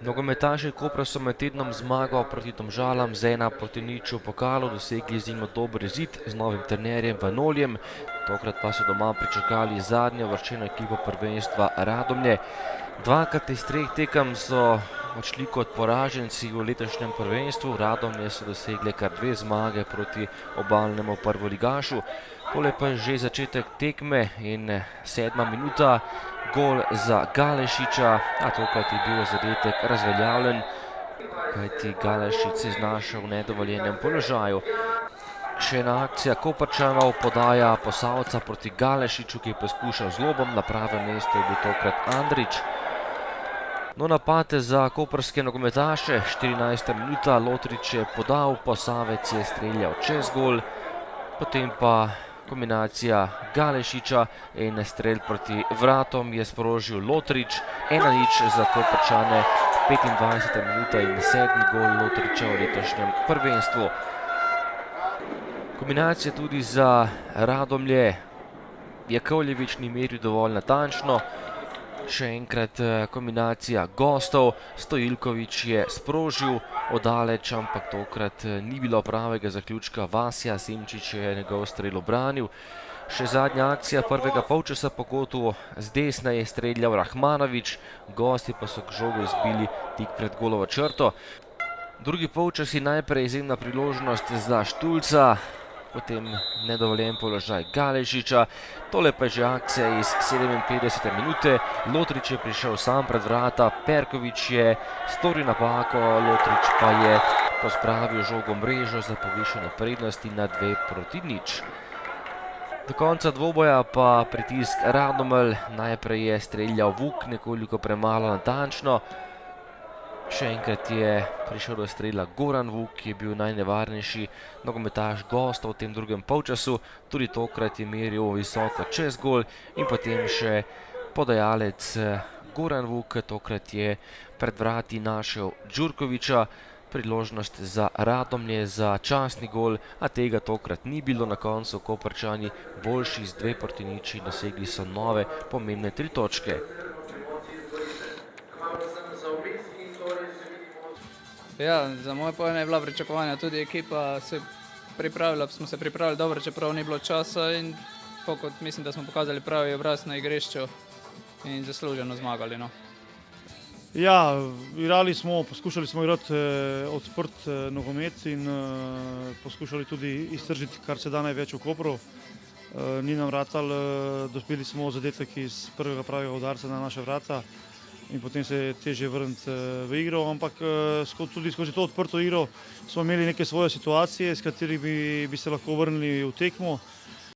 Nogometaši Kopra so med tednom zmago proti Domžalam z 1:0 v pokalu dosegli izjemno dober izid z novim trenerjem Vanolijem. Tokrat pa so doma pričakali zadnjo uvrščeno ekipo prvenstva Radomlje. Dvakrat iz 3 tekem so odšli kot poraženci v letošnjem prvenstvu. Radomlje so dosegle kar 2 zmage proti obalnemu prvoligašu. Tole pa je že začetek tekme in 7. minuta. Gol za Galešiča, a tokrat je bil zadetek razveljavljen, kajti Galešič se je znašel v nedovoljenem položaju. Še ena akcija Koprčanov, podaja Posavca proti Galešiču, ki je poskušal z lobom, na pravem mestu je bil tokrat Andrić. No, napad za koprske nogometaše, 14. minuta, Lotrič je podal, Posavec je streljal čez gol, potem pa kombinacija Galešiča in strel proti vratom je sprožil Lotrič, 1:0 za Koprčane, 25. minuta in 7. gol Lotriča v letošnjem prvenstvu. Kombinacija tudi za Radomlje, Jakovljević ni meril dovolj natančno, še enkrat kombinacija gostov, Stojiljković je sprožil oddaleč, ampak tokrat ni bilo pravega zaključka, Vasja Simčič je njegov strel obranil. Še zadnja akcija prvega polčasa po kotu, z desne je streljal Rahmanović, gosti pa so k žogu izbili tik pred golovo črto. Drugi polčas je najprej izjemna priložnost za Štulca, potem nedovoljen položaj Galešiča, tole pa je že akcija iz 57. minute, Lotrič je prišel sam pred vrata, Perković je storil napako, Lotrič pa je pospravil žogo mrežo za povišanje prednosti na 2:0. Do konca dvoboja pa pritisk Radomelj, najprej je streljal Vuk nekoliko premalo natančno, še enkrat je prišel do strela Goran Vuk, ki je bil najnevarnejši nogometaš gostov v tem drugem polčasu, tudi tokrat je meril visoko čez gol in potem še podajalec Goran Vuk, tokrat je pred vrati našel Đurkovića, priložnost za Radomlje za častni gol, a tega tokrat ni bilo, na koncu Koprčani boljši z 2:0, dosegli so nove pomembne 3 točke. Ja, za moje pojme je bila pričakovanja, tudi ekipa smo se pripravili dobro, čeprav ni bilo časa in mislim, da smo pokazali pravi obraz na igrišču in zasluženo zmagali. No. Ja, igrali smo, poskušali smo igrati odprt nogomet in poskušali tudi iztržiti kar se da največ v Kopru. Ni nam ratalo, dospeli smo zadetek iz prvega pravega udarca na naše vrata in potem se je težje vrniti v igro, ampak tudi skozi to odprto igro smo imeli neke svoje situacije, s katerimi bi se lahko vrnili v tekmo.